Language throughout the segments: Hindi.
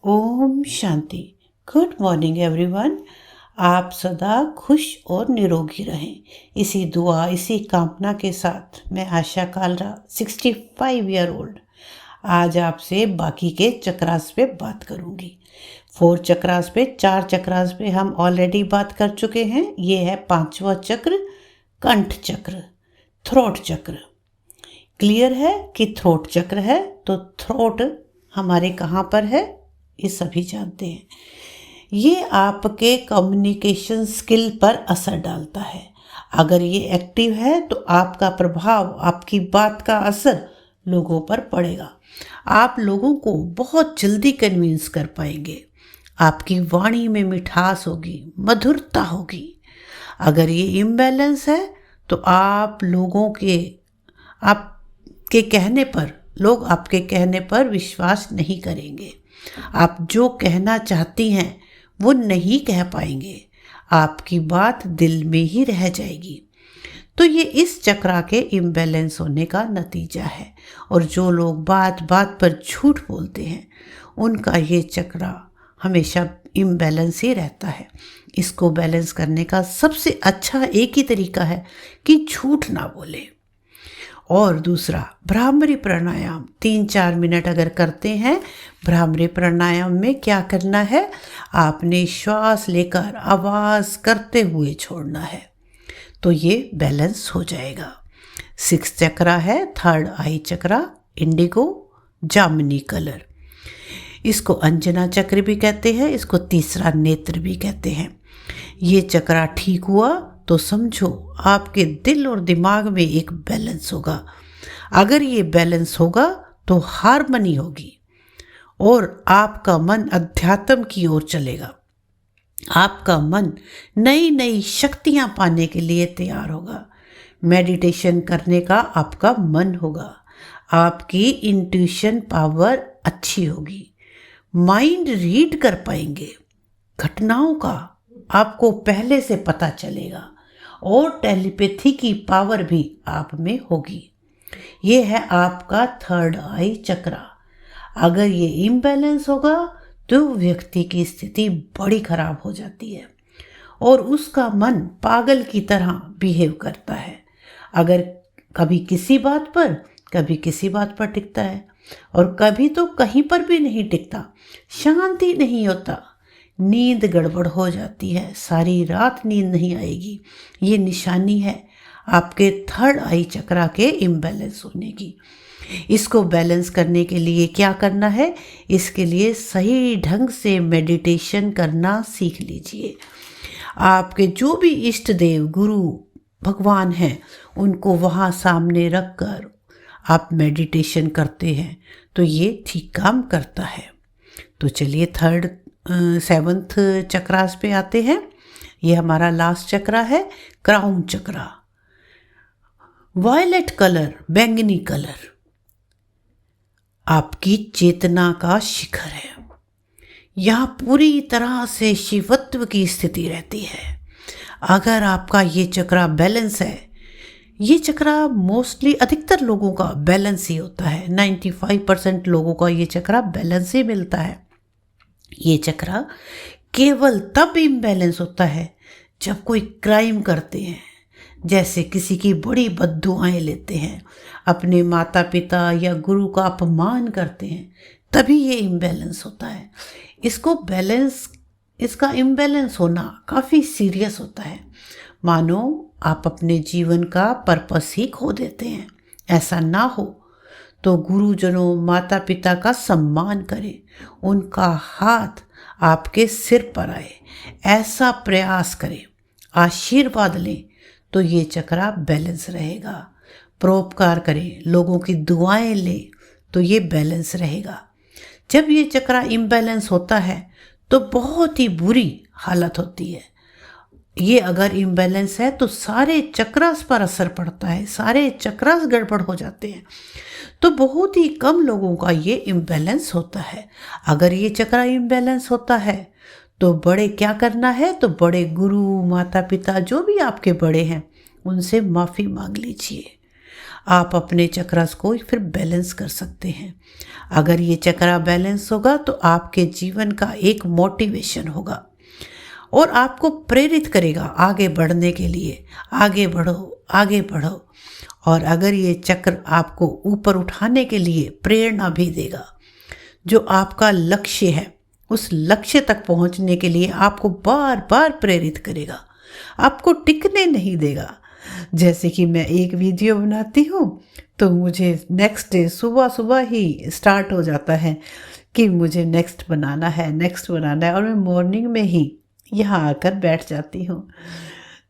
ओम शांति। Good morning everyone. आप सदा खुश और निरोगी रहें, इसी दुआ इसी कामना के साथ मैं आशा कालरा 65 ईयर ओल्ड आज आपसे बाकी के चक्रास पे बात करूंगी। 4 चक्रास पे 4 चक्रास पे हम ऑलरेडी बात कर चुके हैं। ये है 5वां चक्र, कंठ चक्र, थ्रोट चक्र। क्लियर है कि थ्रोट चक्र है तो थ्रोट हमारे कहाँ पर है, ये सभी जानते हैं। ये आपके कम्युनिकेशन स्किल पर असर डालता है। अगर ये एक्टिव है तो आपका प्रभाव, आपकी बात का असर लोगों पर पड़ेगा। आप लोगों को बहुत जल्दी कन्विंस कर पाएंगे। आपकी वाणी में मिठास होगी, मधुरता होगी। अगर ये इम्बैलेंस है तो लोग आपके कहने पर विश्वास नहीं करेंगे। आप जो कहना चाहती हैं वो नहीं कह पाएंगे। आपकी बात दिल में ही रह जाएगी। तो ये इस चक्रा के इम्बैलेंस होने का नतीजा है। और जो लोग बात बात पर झूठ बोलते हैं उनका ये चक्रा हमेशा इम्बैलेंस ही रहता है। इसको बैलेंस करने का सबसे अच्छा एक ही तरीका है कि झूठ ना बोले। और दूसरा, भ्रामरी प्राणायाम 3-4 मिनट अगर करते हैं। भ्रामरी प्राणायाम में क्या करना है, आपने श्वास लेकर आवाज़ करते हुए छोड़ना है, तो ये बैलेंस हो जाएगा। 6 चक्रा है, 3rd आई चक्रा, इंडिगो जामुनी कलर। इसको अंजना चक्र भी कहते हैं, इसको तीसरा नेत्र भी कहते हैं। ये चक्रा ठीक हुआ तो समझो आपके दिल और दिमाग में एक बैलेंस होगा। अगर ये बैलेंस होगा तो हार्मनी होगी और आपका मन अध्यात्म की ओर चलेगा। आपका मन नई नई शक्तियां पाने के लिए तैयार होगा। मेडिटेशन करने का आपका मन होगा। आपकी इंट्यूशन पावर अच्छी होगी। माइंड रीड कर पाएंगे। घटनाओं का आपको पहले से पता चलेगा और टेलीपैथी की पावर भी आप में होगी। ये है आपका 3rd आई चक्रा। अगर ये इम्बैलेंस होगा तो व्यक्ति की स्थिति बड़ी खराब हो जाती है और उसका मन पागल की तरह बिहेव करता है। अगर कभी किसी बात पर टिकता है और कभी तो कहीं पर भी नहीं टिकता, शांति नहीं होता, नींद गड़बड़ हो जाती है, सारी रात नींद नहीं आएगी। ये निशानी है आपके 3rd आई चक्रा के इम्बैलेंस होने की। इसको बैलेंस करने के लिए क्या करना है, इसके लिए सही ढंग से मेडिटेशन करना सीख लीजिए। आपके जो भी इष्ट देव, गुरु, भगवान हैं, उनको वहाँ सामने रख कर आप मेडिटेशन करते हैं तो ये ठीक काम करता है। तो चलिए 7th चक्रास पे आते हैं। ये हमारा लास्ट चक्रा है, क्राउन चक्रा। वायलेट कलर, बैंगनी कलर आपकी चेतना का शिखर है। यहाँ पूरी तरह से शिवत्व की स्थिति रहती है। अगर आपका ये चक्रा बैलेंस है, ये चक्रा मोस्टली अधिकतर लोगों का बैलेंस ही होता है। 95% लोगों का ये चक्रा बैलेंस ही मिलता है। ये चक्रा केवल तब इम्बैलेंस होता है जब कोई क्राइम करते हैं, जैसे किसी की बड़ी बद्दुआएं लेते हैं, अपने माता पिता या गुरु का अपमान करते हैं, तभी ये इम्बैलेंस होता है। इसका इम्बैलेंस होना काफ़ी सीरियस होता है। मानो आप अपने जीवन का पर्पस ही खो देते हैं। ऐसा ना हो तो गुरुजनों, माता पिता का सम्मान करें, उनका हाथ आपके सिर पर आए, ऐसा प्रयास करें, आशीर्वाद लें, तो ये चक्रा बैलेंस रहेगा। परोपकार करें, लोगों की दुआएं लें, तो ये बैलेंस रहेगा। जब ये चक्रा इम्बैलेंस होता है तो बहुत ही बुरी हालत होती है। ये अगर इम्बैलेंस है तो सारे चक्रास पर असर पड़ता है, सारे चक्रास गड़बड़ हो जाते हैं। तो बहुत ही कम लोगों का ये इम्बैलेंस होता है। अगर ये चक्रा इम्बैलेंस होता है तो क्या करना है, तो बड़े गुरु, माता पिता, जो भी आपके बड़े हैं, उनसे माफ़ी मांग लीजिए। आप अपने चक्रास को फिर बैलेंस कर सकते हैं। अगर ये चक्रा बैलेंस होगा तो आपके जीवन का एक मोटिवेशन होगा और आपको प्रेरित करेगा आगे बढ़ने के लिए। आगे बढ़ो, आगे बढ़ो। और अगर ये चक्र आपको ऊपर उठाने के लिए प्रेरणा भी देगा, जो आपका लक्ष्य है उस लक्ष्य तक पहुंचने के लिए आपको बार बार प्रेरित करेगा, आपको टिकने नहीं देगा। जैसे कि मैं एक वीडियो बनाती हूँ तो मुझे नेक्स्ट डे सुबह सुबह ही स्टार्ट हो जाता है कि मुझे नेक्स्ट बनाना है, नेक्स्ट बनाना है, और मैं मॉर्निंग में ही यहाँ आकर बैठ जाती हूँ।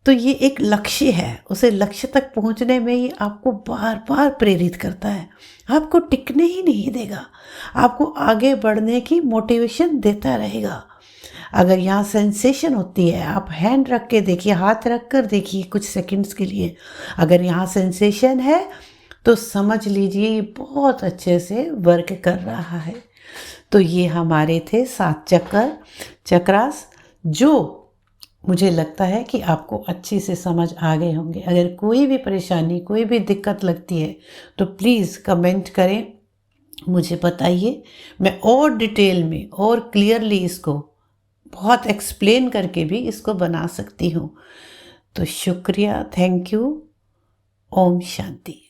तो ये एक लक्ष्य है, उसे लक्ष्य तक पहुँचने में ही आपको बार बार प्रेरित करता है, आपको टिकने ही नहीं देगा, आपको आगे बढ़ने की मोटिवेशन देता रहेगा। अगर यहाँ सेंसेशन होती है, आप हैंड रख के देखिए, हाथ रख कर देखिए कुछ सेकंड्स के लिए, अगर यहाँ सेंसेशन है तो समझ लीजिए ये बहुत अच्छे से वर्क कर रहा है। तो ये हमारे थे 7 चक्रास, जो मुझे लगता है कि आपको अच्छे से समझ आ गए होंगे। अगर कोई भी परेशानी, कोई भी दिक्कत लगती है तो प्लीज़ कमेंट करें, मुझे बताइए। मैं और डिटेल में और क्लियरली इसको बहुत एक्सप्लेन करके भी इसको बना सकती हूँ। तो शुक्रिया, थैंक यू। ओम शांति।